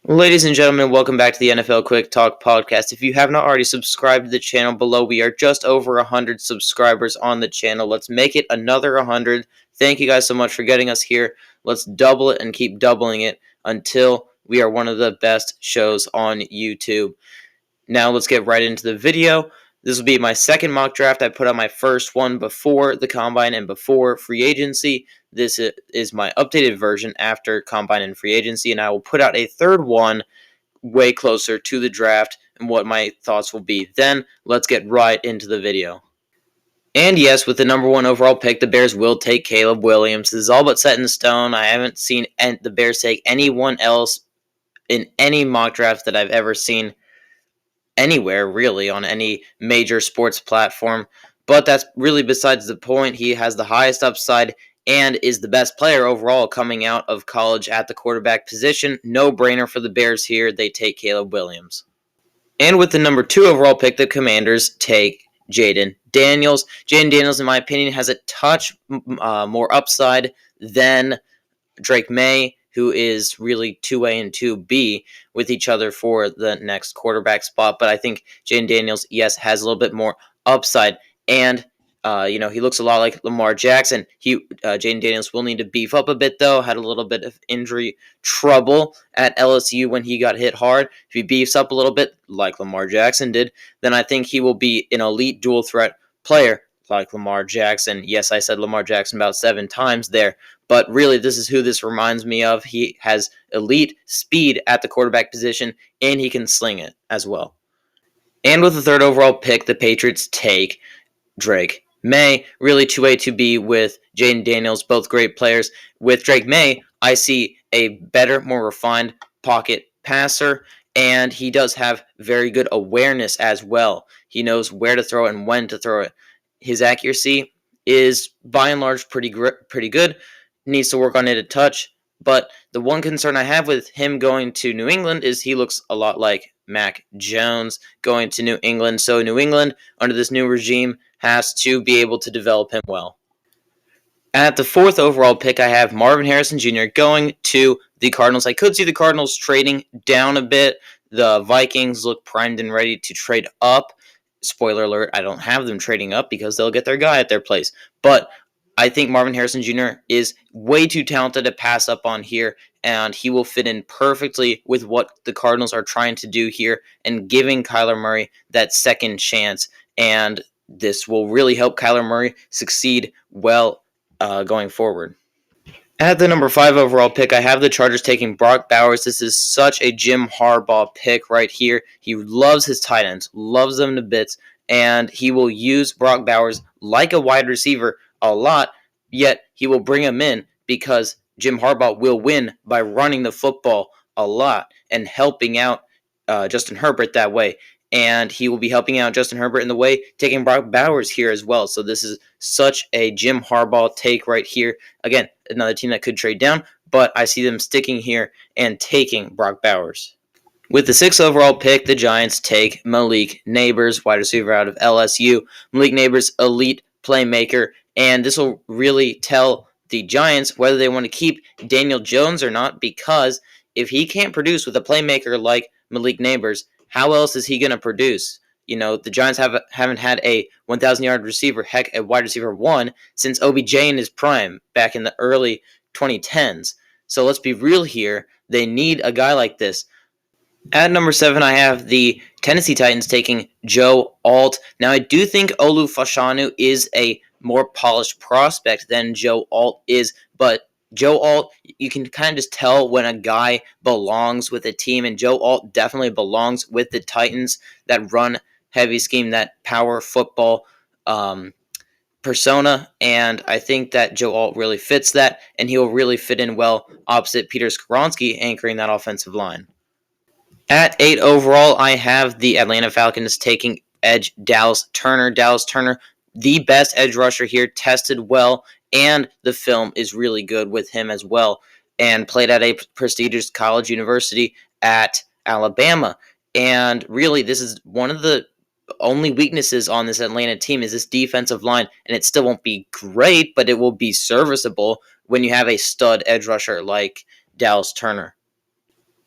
Ladies and gentlemen, welcome back to the NFL Quick Talk podcast. If you have not already subscribed to the channel below, we are just over 100 subscribers on the channel. Let's make it another 100. Thank you guys so much for getting us here. Let's double it and keep doubling it until we are one of the best shows on YouTube. Now let's get right into the video. This will be my second mock draft. I put out my first one before the Combine and before free agency. This is my updated version after Combine and free agency, and I will put out a third one way closer to the draft and what my thoughts will be. Then let's get right into the video. And yes, with the number one overall pick, the Bears will take Caleb Williams. This is all but set in stone. I haven't seen the Bears take anyone else in any mock draft that I've ever seen anywhere, really, on any major sports platform. But that's really besides the point. He has the highest upside and is the best player overall coming out of college at the quarterback position. No brainer for the Bears here. They take Caleb Williams. And with the number 2 overall pick, the Commanders take Jayden Daniels. Jayden Daniels, in my opinion, has a touch more upside than Drake May, who is really 2A and 2B with each other for the next quarterback spot. But I think Jayden Daniels, yes, has a little bit more upside. And, he looks a lot like Lamar Jackson. Jayden Daniels will need to beef up a bit, though. Had a little bit of injury trouble at LSU when he got hit hard. If he beefs up a little bit, like Lamar Jackson did, then I think he will be an elite dual threat player like Lamar Jackson. Yes, I said Lamar Jackson about 7 times there. But really, this is who this reminds me of. He has elite speed at the quarterback position, and he can sling it as well. And with the 3rd overall pick, the Patriots take Drake May. Really 2A, 2B with Jayden Daniels, both great players. With Drake May, I see a better, more refined pocket passer, and he does have very good awareness as well. He knows where to throw it and when to throw it. His accuracy is, by and large, pretty good. Needs to work on it a touch. But the one concern I have with him going to New England is he looks a lot like Mac Jones going to New England. So New England, under this new regime, has to be able to develop him well. At the 4th overall pick, I have Marvin Harrison Jr. going to the Cardinals. I could see the Cardinals trading down a bit. The Vikings look primed and ready to trade up. Spoiler alert, I don't have them trading up because they'll get their guy at their place. But I think Marvin Harrison Jr. is way too talented to pass up on here, and he will fit in perfectly with what the Cardinals are trying to do here and giving Kyler Murray that second chance. And this will really help Kyler Murray succeed well going forward. At the number 5 overall pick, I have the Chargers taking Brock Bowers. This is such a Jim Harbaugh pick right here. He loves his tight ends, loves them to bits, and he will use Brock Bowers like a wide receiver a lot, yet he will bring him in because Jim Harbaugh will win by running the football a lot and helping out Justin Herbert that way. And he will be helping out Justin Herbert in the way, taking Brock Bowers here as well. So this is such a Jim Harbaugh take right here. Again, another team that could trade down, but I see them sticking here and taking Brock Bowers. With the 6th overall pick, the Giants take Malik Nabers, wide receiver out of LSU. Malik Nabers, elite playmaker, and this will really tell the Giants whether they want to keep Daniel Jones or not, because if he can't produce with a playmaker like Malik Nabers, how else is he going to produce? The Giants haven't had a 1,000-yard receiver, heck, a wide receiver 1, since OBJ in his prime back in the early 2010s. So let's be real here. They need a guy like this. At number 7, I have the Tennessee Titans taking Joe Alt. Now, I do think Olu Fashanu is a more polished prospect than Joe Alt is, but Joe Alt, you can kind of just tell when a guy belongs with a team, and Joe Alt definitely belongs with the Titans that run heavy scheme, that power football persona, and I think that Joe Alt really fits that, and he'll really fit in well opposite Peter Skoronski anchoring that offensive line. At 8 overall, I have the Atlanta Falcons taking edge Dallas Turner. Dallas Turner, the best edge rusher here, tested well, and the film is really good with him as well, and played at a prestigious college university at Alabama. And really, this is one of the only weaknesses on this Atlanta team is this defensive line, and it still won't be great, but it will be serviceable when you have a stud edge rusher like Dallas Turner.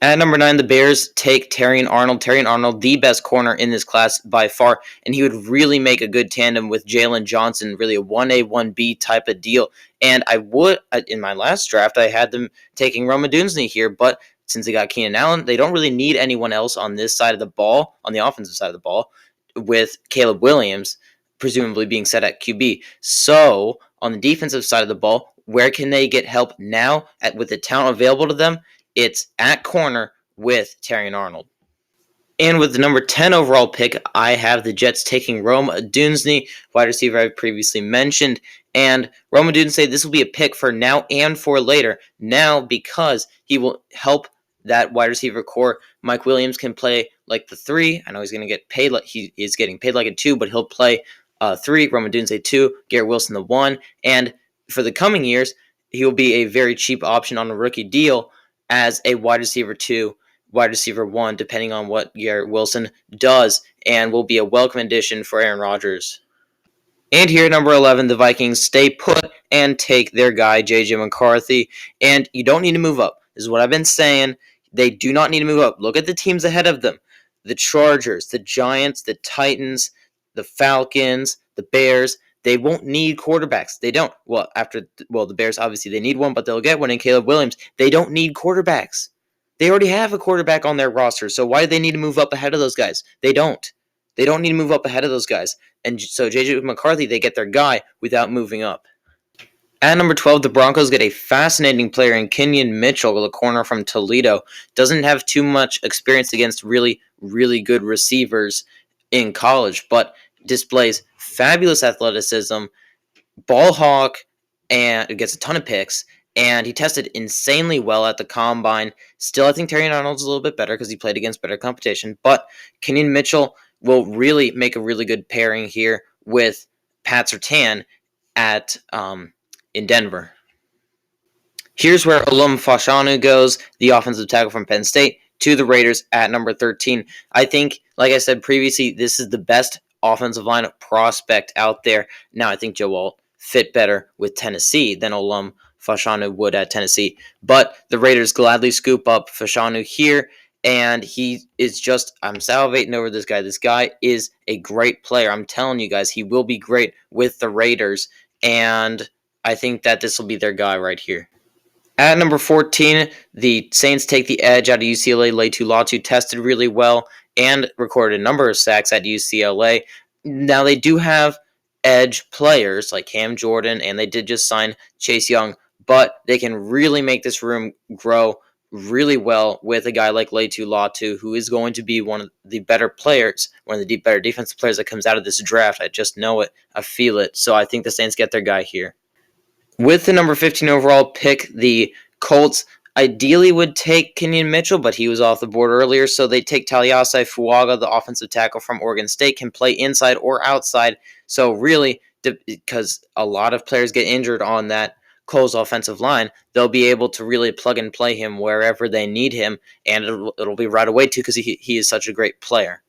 At number 9, the Bears take Terrion Arnold. Terrion Arnold, the best corner in this class by far, and he would really make a good tandem with Jalen Johnson, really a 1A, 1B type of deal. And in my last draft, I had them taking Rome Odunze here, but since they got Keenan Allen, they don't really need anyone else on this side of the ball, on the offensive side of the ball, with Caleb Williams presumably being set at QB. So, on the defensive side of the ball, where can they get help now with the talent available to them? It's at corner with Terrion Arnold. And with the number 10 overall pick, I have the Jets taking Rome Odunze, wide receiver I've previously mentioned. And Rome Odunze, this will be a pick for now and for later. Now, because he will help that wide receiver core. Mike Williams can play like the 3. I know he's going to get paid like he is getting paid like a 2, but he'll play 3, Rome Odunze 2, Garrett Wilson the 1. And for the coming years, he will be a very cheap option on a rookie deal as a wide receiver 2, wide receiver 1, depending on what Garrett Wilson does, and will be a welcome addition for Aaron Rodgers. And here at number 11, the Vikings stay put and take their guy, J.J. McCarthy. And you don't need to move up. This is what I've been saying. They do not need to move up. Look at the teams ahead of them. The Chargers, the Giants, the Titans, the Falcons, the Bears. They won't need quarterbacks. They don't. The Bears, obviously, they need one, but they'll get one in Caleb Williams. They don't need quarterbacks. They already have a quarterback on their roster, so why do they need to move up ahead of those guys? They don't. They don't need to move up ahead of those guys. And so J.J. McCarthy, they get their guy without moving up. At number 12, the Broncos get a fascinating player in Kenyon Mitchell, the corner from Toledo. Doesn't have too much experience against really, really good receivers in college, but displays fabulous athleticism, ball hawk, and gets a ton of picks. And he tested insanely well at the combine. Still, I think Terrion Arnold's a little bit better because he played against better competition. But Kenyon Mitchell will really make a really good pairing here with Pat Surtain in Denver. Here's where Olum Fashanu goes, the offensive tackle from Penn State, to the Raiders at number 13. I think, like I said previously, this is the best offensive line prospect out there. Now, I think Joe Alt fit better with Tennessee than Olum Fashanu would at Tennessee. But the Raiders gladly scoop up Fashanu here, and he is I'm salivating over this guy. This guy is a great player. I'm telling you guys, he will be great with the Raiders, and I think that this will be their guy right here. At number 14, the Saints take the edge out of UCLA. Laiatu Latu tested really well and recorded a number of sacks at UCLA. Now, they do have edge players like Cam Jordan, and they did just sign Chase Young, but they can really make this room grow really well with a guy like Laiatu Latu, who is going to be one of the better players, one of the better defensive players that comes out of this draft. I just know it. I feel it. So I think the Saints get their guy here. With the number 15 overall pick, the Colts ideally would take Kenyon Mitchell, but he was off the board earlier, so they take Taliasai Fuaga, the offensive tackle from Oregon State, can play inside or outside. So really, because a lot of players get injured on that Colts offensive line, they'll be able to really plug and play him wherever they need him, and it'll be right away too because he is such a great player.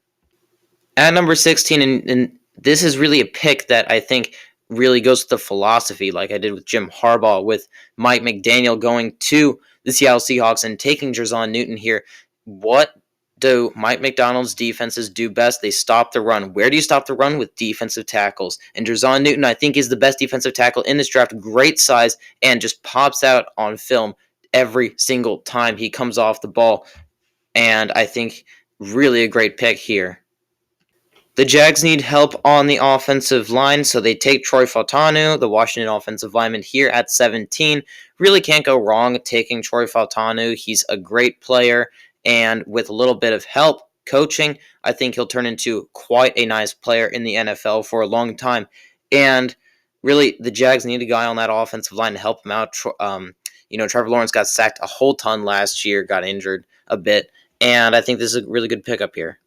At number 16, and this is really a pick that I think really goes with the philosophy, like I did with Jim Harbaugh, with Mike McDaniel going to the Seattle Seahawks and taking Jer'Zhan Newton here. What do Mike McDonald's defenses do best? They stop the run. Where do you stop the run? With defensive tackles. And Jer'Zhan Newton, I think, is the best defensive tackle in this draft. Great size and just pops out on film every single time he comes off the ball. And I think really a great pick here. The Jags need help on the offensive line, so they take Troy Fautanu, the Washington offensive lineman, here at 17. Really can't go wrong taking Troy Fautanu. He's a great player, and with a little bit of help coaching, I think he'll turn into quite a nice player in the NFL for a long time. And really, the Jags need a guy on that offensive line to help him out. Trevor Lawrence got sacked a whole ton last year, got injured a bit, and I think this is a really good pickup here.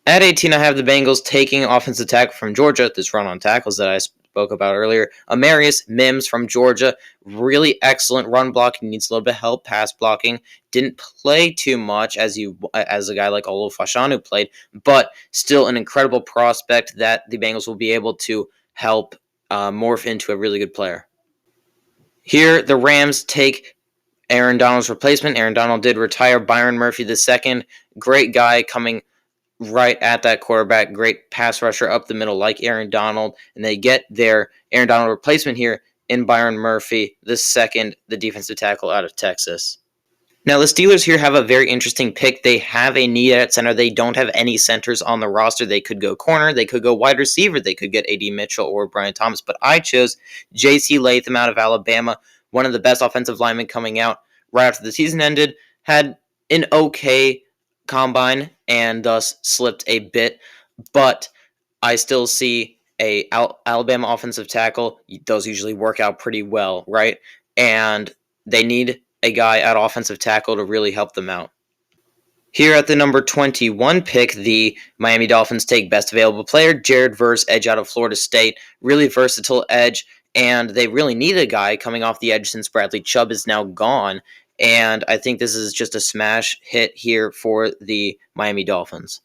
At 18, I have the Bengals taking offensive tackle from Georgia, this run on tackles that I spoke about earlier. Amarius Mims from Georgia, really excellent run blocking, needs a little bit of help pass blocking. Didn't play too much as a guy like Olu Fashanu played, but still an incredible prospect that the Bengals will be able to help morph into a really good player. Here, the Rams take Aaron Donald's replacement. Aaron Donald did retire. Byron Murphy II, great guy coming right at that quarterback, great pass rusher up the middle like Aaron Donald, and they get their Aaron Donald replacement here in Byron Murphy II, the defensive tackle out of Texas. Now, the Steelers here have a very interesting pick. They have a need at center. They don't have any centers on the roster. They could go corner. They could go wide receiver. They could get A.D. Mitchell or Brian Thomas. But I chose J.C. Latham out of Alabama, one of the best offensive linemen coming out right after the season ended. Had an okay combine and thus slipped a bit. But I still see a Alabama offensive tackle. Those usually work out pretty well, right? And they need a guy at offensive tackle to really help them out. Here at the number 21 pick, the Miami Dolphins take best available player, Jared Verse, edge out of Florida State. Really versatile edge, and they really need a guy coming off the edge since Bradley Chubb is now gone. And I think this is just a smash hit here for the Miami Dolphins.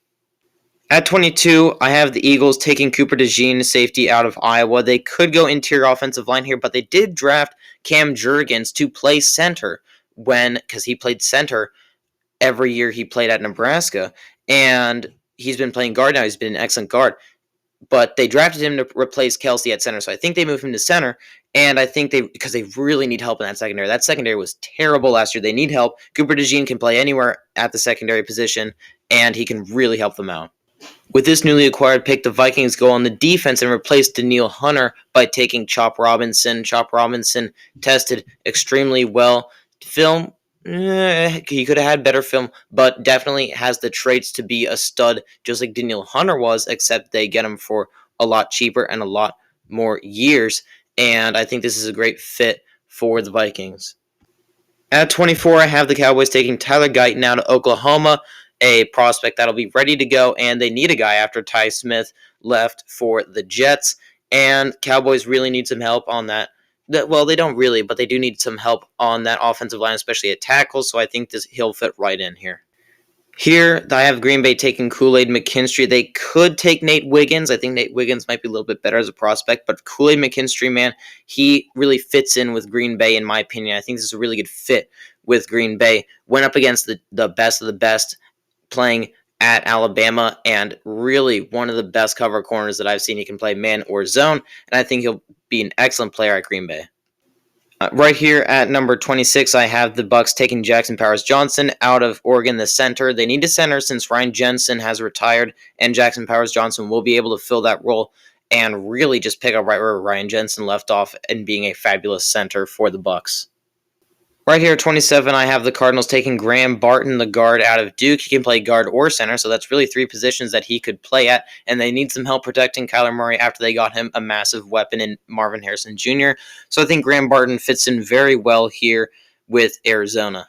At 22, I have the Eagles taking Cooper DeJean, safety out of Iowa. They could go interior offensive line here, but they did draft Cam Jurgens to play center because he played center every year he played at Nebraska, and he's been playing guard now. He's been an excellent guard, but they drafted him to replace Kelsey at center, so I think they moved him to center, and I think because they really need help in that secondary. That secondary was terrible last year. They need help. Cooper DeJean can play anywhere at the secondary position, and he can really help them out. With this newly acquired pick, the Vikings go on the defense and replace Danielle Hunter by taking Chop Robinson. Chop Robinson tested extremely well. Film, he could have had better film, but definitely has the traits to be a stud, just like Danielle Hunter was, except they get him for a lot cheaper and a lot more years, and I think this is a great fit for the Vikings. At 24, I have the Cowboys taking Tyler Guyton out of Oklahoma, a prospect that'll be ready to go, and they need a guy after Ty Smith left for the Jets, and Cowboys really need some help on that. Well, they don't really, but they do need some help on that offensive line, especially at tackles, so I think he'll fit right in here. Here, I have Green Bay taking Kool-Aid McKinstry. They could take Nate Wiggins. I think Nate Wiggins might be a little bit better as a prospect, but Kool-Aid McKinstry, man, he really fits in with Green Bay, in my opinion. I think this is a really good fit with Green Bay. Went up against the best of the best, playing at Alabama, and really one of the best cover corners that I've seen. He can play man or zone, and I think he'll be an excellent player at Green Bay. Right here at number 26, I have the Bucs taking Jackson Powers-Johnson out of Oregon, the center. They need a center since Ryan Jensen has retired, and Jackson Powers-Johnson will be able to fill that role and really just pick up right where Ryan Jensen left off and being a fabulous center for the Bucs. Right here at 27, I have the Cardinals taking Graham Barton, the guard out of Duke. He can play guard or center, so that's really three positions that he could play at, and they need some help protecting Kyler Murray after they got him a massive weapon in Marvin Harrison Jr. So I think Graham Barton fits in very well here with Arizona.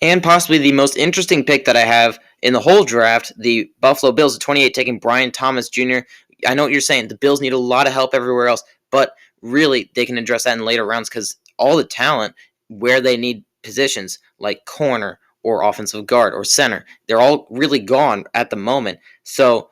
And possibly the most interesting pick that I have in the whole draft, the Buffalo Bills at 28 taking Brian Thomas Jr. I know what you're saying. The Bills need a lot of help everywhere else, but really they can address that in later rounds because all the talent where they need positions like corner or offensive guard or center, they're all really gone at the moment. So,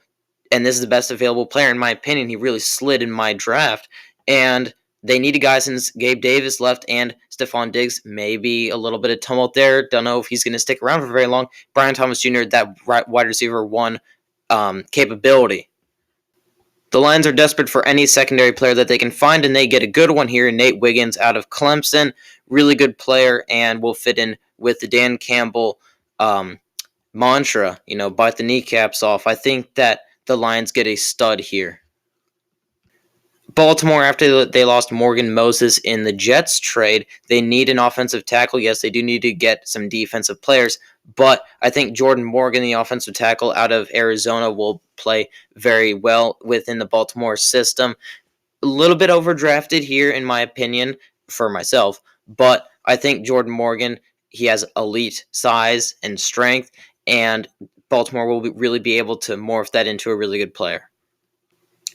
and this is the best available player in my opinion. He really slid in my draft, and they need a guy since Gabe Davis left and Stephon Diggs. Maybe a little bit of tumult there. Don't know if he's going to stick around for very long. Brian Thomas Jr., that wide receiver one capability. The Lions are desperate for any secondary player that they can find, and they get a good one here in Nate Wiggins out of Clemson. Really good player and will fit in with the Dan Campbell mantra, bite the kneecaps off. I think that the Lions get a stud here. Baltimore, after they lost Morgan Moses in the Jets trade, they need an offensive tackle. Yes, they do need to get some defensive players, but I think Jordan Morgan, the offensive tackle out of Arizona, will play very well within the Baltimore system. A little bit overdrafted here, in my opinion, for myself, but I think Jordan Morgan, he has elite size and strength, and Baltimore will really be able to morph that into a really good player.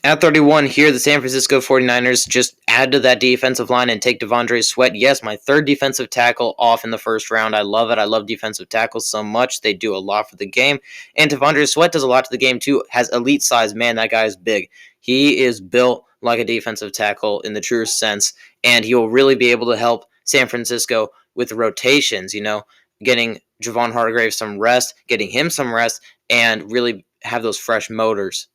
At 31 here, the San Francisco 49ers just add to that defensive line and take Devondre Sweat. Yes, my third defensive tackle off in the first round. I love it. I love defensive tackles so much. They do a lot for the game. And Devondre Sweat does a lot to the game too. Has elite size. Man, that guy is big. He is built like a defensive tackle in the truest sense. And he will really be able to help San Francisco with rotations, getting Javon Hargrave some rest, getting him some rest, and really have those fresh motors.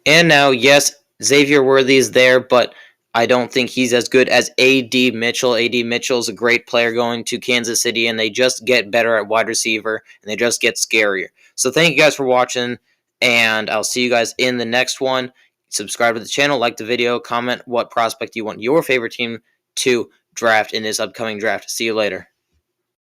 And now, yes, Xavier Worthy is there, but I don't think he's as good as A.D. Mitchell. A.D. Mitchell is a great player going to Kansas City, and they just get better at wide receiver, and they just get scarier. So thank you guys for watching, and I'll see you guys in the next one. Subscribe to the channel, like the video, comment what prospect you want your favorite team to draft in this upcoming draft. See you later.